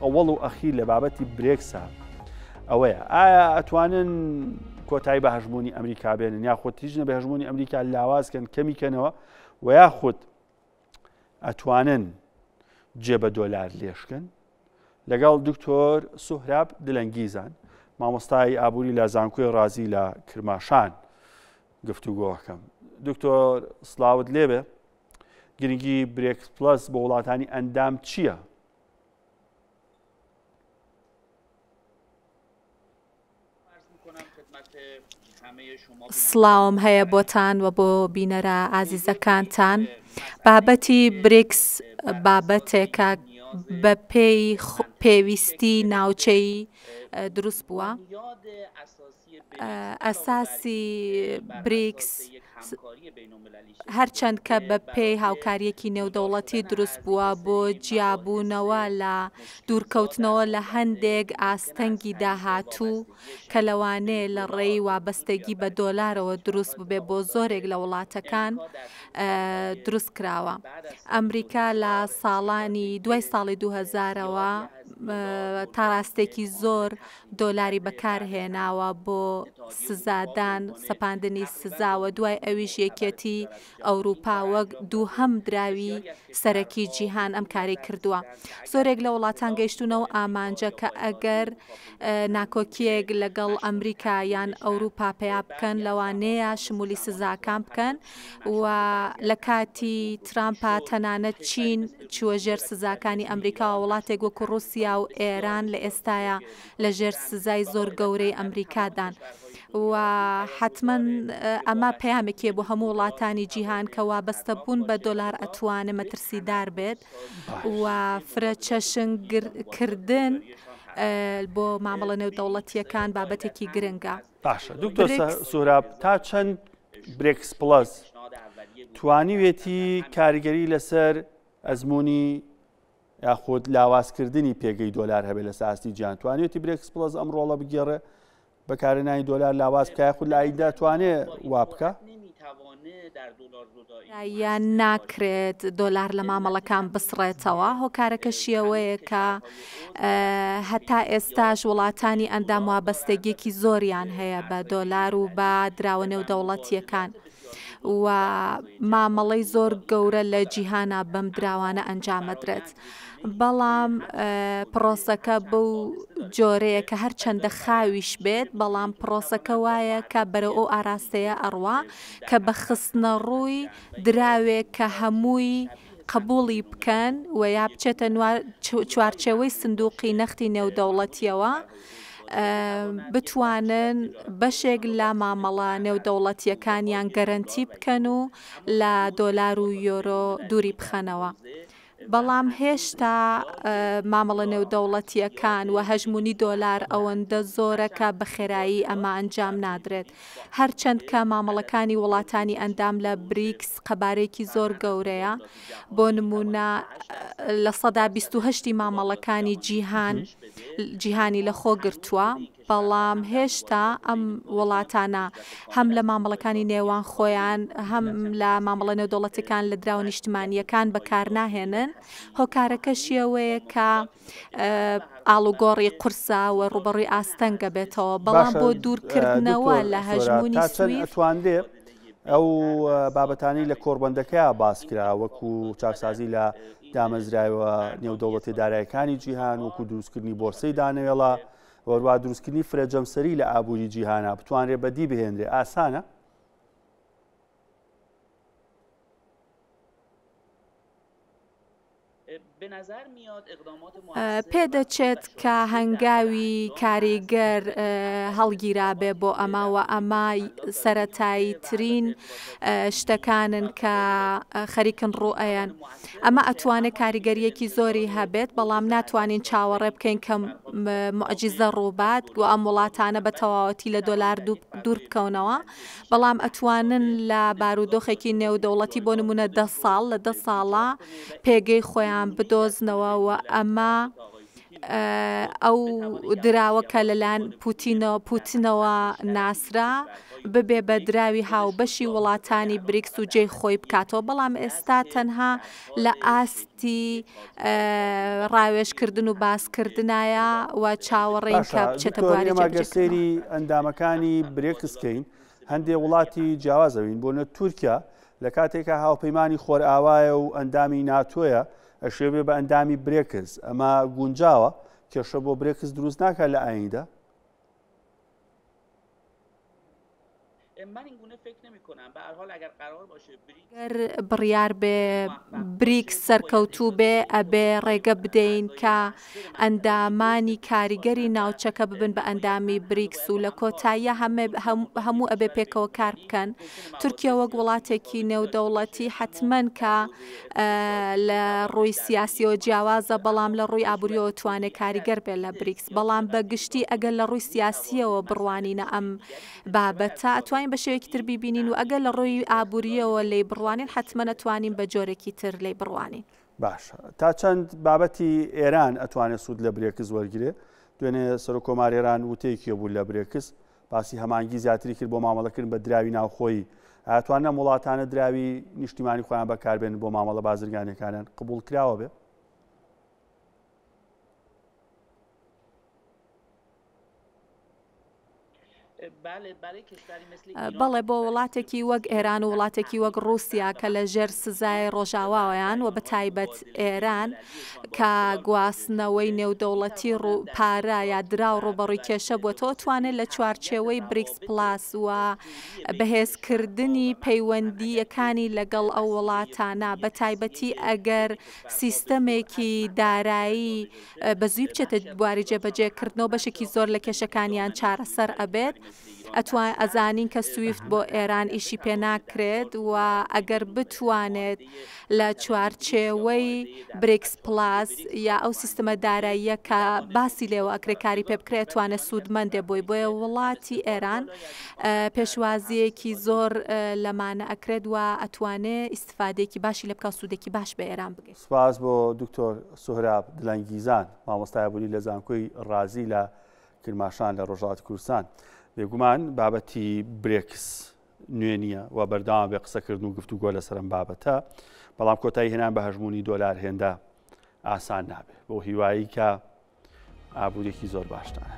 ئەوەڵ و ئەخیر لە بابەتی برێکسە ئەوەیە ئایا ئەتوانن کۆتایی بە هەژمونی ئەمریکا بێنن یاخود هیچ نە بە هەژمونی ئەمریکا لاوازکەن کەمیکەنەوە و یاخود ئەتوانن جێبە دۆلار لێشکن لەگەڵ دکتۆر سوهراب دلەنگیزان مامۆستای ئابووری لە زانکۆی ڕازی لە کرماشان گفتوگۆەکەم. دکتۆر سڵاوت لێبێ گرنگی برێکس پلەس بۆ وڵاتانی ئەندام چییە؟ سڵاوم هەیە بۆتان و بۆ بینەرە ئازیزەکانتان. بابەتی بریکس بابەتێکە بە پێی پێویستی ناوچەی دروست بووە. ئەساسی بریکس هەرچەند کە بە پێی هاوکاریەکی نێودەوڵەتی دروست بووە بۆ جیابوونەوە لە دوورکەوتنەوە لە هەندێک ئاستەنگی داهاتوو کە لەوانەیە لە ڕێی وابەستگی بە دۆلارەوە دروست ببێ بۆ زۆرێک لە وڵاتەکان دروست کراوە. ئەمریکا لە ساڵانی دوای ساڵی 2000ەوە تا ڕاستێکی زۆر دۆلاری بەکارهێناوە بۆ سزادان سەپاندنی سزاوە دوای ئەویش یەکێتی ئەوروپا وەک دووهەم دراوی سەرەکی جیهان ئەم کاری کردووە. زۆرێک لە وڵاتان گەیشتونەوە ئامانجە کە ئەگەر ناکۆکیەک لەگەڵ ئەمریکا یان ئەوروپا پیا بکەن لەوانەیە شمولی سزاکان بکەن و لە کاتی ترامپا تەنانەت چین چووە ژێر سزاکانی ئەمریکا و وڵاتێک وەکو ڕووسیا و ئێران لە ئێستاە لە ژێر سزای زۆر گەورەی ئەمریکادان. و حتمما ئەمە پەیامێکێ بۆ هەموو وڵاتانی جیهان کە وابەستە بوون بە دۆلار ئەتوانێ مەترسیدار بێت و فرە چەشنگکردن بۆ مامەڵە نێودەوڵەتیەکان بابەتێکی گرنگە. باشە دکتۆر سوهراب تا چەند برێکس پلەس توانیوێتی کاریگەری لەسەر ئەزمموی یاخود لاوازکردنی پێگەی دۆلار هەبێت لە ساستی جیان توانێتی برێکس پلەس ئەم ڕۆڵە بگێڕێ بەکارهێنانی دۆلار لاواز بکە خود لە ئایدا توانێت وا بکە؟ یان ناکرێت دۆلار لە مامەڵەکان بسڕێتەوە. هۆکارەکەشیەوەیە کە هەتا ئێستاش وڵاتانی ئەندام وابەستگیەکی زۆریان هەیە بە دۆلار و بە دراوە نێودەوڵەتیەکان و مامەڵەی زۆر گەورە لە جیهانە بەم دراوانە ئەنجامەدرێت. بەڵام پرۆسەکە بەو جۆرەیە کە هەر چەندە خاویش بێت بەڵام پرۆسەکە وایە کە بەرەو ئەو ئاراستەیە ئەڕوا کە بە خستنە ڕووی دراوێک کە هەمووی قبوڵی بکەن و یا بچێتە چوارچێوەی سندوقی نەختی نێودەوڵەتیەوە بتوانن بەشێک لە مامەڵە نێودەوڵەتیەکانیان گەرنتی بکەن و لە دۆلار و یۆرۆ دووری بخەنەوە. بەڵام هێشتا مامەڵە نێودەوڵەتیەکان و هەژمونی دۆلار ئەوەندە زۆرەکە بە خێرایی ئەمە ئەنجام نادرێت. هەرچەند کە مامەڵەکانی وڵاتانی ئەندام لە بریکس قەبارێکی زۆر گەورەیە بۆ نمونە لە سەدا 28 مامەڵەکانی جیهانی لە خۆ گرتووە بەڵام هێشتا ئەم وڵاتانە هەم لە مامەڵەکانی نێوان خۆیان هەم لە مامەڵە نێودەوڵەتەکان لە دراوە نیشتمانیەکان بەکار ناهێنن. هۆکارەکەشیەوەیە کە ئاڵوگۆڕی قورسە و ڕوبەڕووی ئاستەنگە بێتەوە بەڵام بۆ دوورکردنەوە لە هەژمونی سویفت ئەو بابەتانی لە کۆڕبەندەکەی باس کرا وەکو چاکسازی لە دامەزرایەوە نێودەوڵەتی دارایەکانی جیهان وەکو دروستکردنی بۆرسەی دانەوێڵە وەروە دروستکردنی فرەجەمسەری لە ئابووری جیهانە بتوانرێ بەدی بهێنرێ ئاسانە؟ پێدەچێت کە هەنگاوی کاریگەر هەڵگیرابێ بۆ ئەماوە ئەمە سەرەتایی ترین شتەکانن کە خەریکن ڕوئەیەن. ئەمە ئەتوانێت کاریگەریەکی زۆری هەبێت بەڵام ناتوانین چاوەڕێ بکەین کە معجزە ڕووبات و ئەم وڵاتانە بە تەواوەتی لە دۆلار دوور بکەونەوە بەڵام ئەتوانن لە بارودۆخێکی نێودەوڵەتی بۆ نمونە 10 ساڵ لە 10 ساڵە پێگەی خۆیان بدۆزنەوە و ئەمە ئەو دراوەکە لەلایەن پوتینەوە ناسرا ببێ بە دراوی هاوبەشی وڵاتانی بریکس و جێی خۆی بکاتەوە، بەڵام ئێستا تەنها لە ئاستی ڕاوێژکردن و باسکردنایە و چاوەڕێین کە بچێتە بواری جێبەجێکردنەوە. ئەندامەکانی بریکسکەین هەندێک وڵاتی جیاوازەوین بۆنە تورکیا لە کاتێکە هاوپەیمانی خۆرئاوایە و ئەندامی ناتۆیە ئەشێوێ بە ئەندامی برێکس، ئەمە گونجاوە کێشە بۆ برێکس دروست ناکات لە ئایندە؟ من این گونه فکر نمی کنم. به هر حال اگر قرار باشه ئەگەر بڕیار بێ بریکس سەرکەوتوو بێ ئەبێ ڕێگە بدەین کە ئەندامانی کاریگەری ناوچەکە ببن بە ئەندامی بریکس و لە کۆتاییە هەموو ئەبێ پێکەوە کار بکەن. تورکیا وەک وڵاتێکی نێودەوڵەتی حتمەن کە لە ڕووی سیاسیەوە جیاوازە، بەڵام لە ڕووی ئابوووریەوە توانێت کاریگەر بێت لە بریکس، بەڵام بە گشتی ئەگەر لە ڕووی سیاسیەوە بڕوانینە ئەم بابەتە ئەتوانین بە شێوەیەکی تر بیبینین و ئەگەر لە ڕووی ئابوووریەوە لێی بڕوانین حتممە نەتوانین بە جۆرێکی تر لێی بڕوانین. باش تا چەند بابەتی ئێران ئەتوانێت سوود لە برێکس وەرگێ دوێنێ سەرۆکۆماری ئێران وتەیەکی بوو لە برێکس باسی هەمانگی زیاتری کرد بۆ مامەڵەکردن بە دراوی ناوخۆیی، ئەتوانە وڵاتانە دراوی نیشتیمانی خۆیان بەکاربێن بۆ مامەڵە بازرگانیەکانیان قبول کراوە بێ؟ بەڵێ بۆ وڵاتێکی وەک ئێران و وڵاتێکی وەک رووسیا کە لە ژێر سزای ڕۆژاواوەیان و بە تایبەت ئێران کە گواستنەوەی نێودەوڵەتی پارە یا درا و ڕوبەڕووی کێشە بووەتەوە توانێت لە چوارچێوەی بریکس پلاس و بەهێزکردنی پەیوەندیەکانی لەگەڵ ئەو وڵاتانە بە تایبەتی ئەگەر سیستەمێکی دارایی بەزووی بچێتە بواری جێبەجێکردنەوە بەشێکی زۆر لە کێشەکانیان چارەسەر ئەبێت. ئەزانین کە سویفت بۆ ئێران ئیشی پێ ناکرێت و ئەگەر بتوانێت لە چوارچێوەی بریکس پلاس یا ئەو سیستەمە داراییە کە باسی لێوە ئەکرێکاری پێ بکرێت توانێت سوودمەندێ بۆی بۆیە وڵاتی ئێران پێشوازیەکی زۆر لەمانە ئەکرێت و ئەتوانێت ئیسفادێکی باشی لە بکە سوودێکی باش بە ئێران بگەیت. سوپاس بۆ دکتۆر سوهراب دلەنگیزان مامۆستای بوونی لە زانکۆی ڕازی لە کرماشان لە ڕۆژهەڵاتی کوردستان. بێگومان بابەتی برێکس نوێ نییە و بەردەوام بێ قسەکردن و گفتوگۆ لەسەر ئەم بابەتە، بەڵام کۆتایی هێنان بە هەژمونی دۆلار هێندە ئاسان نابێت بۆ هیوایی کە ئابوورێکی زۆر باشتانە.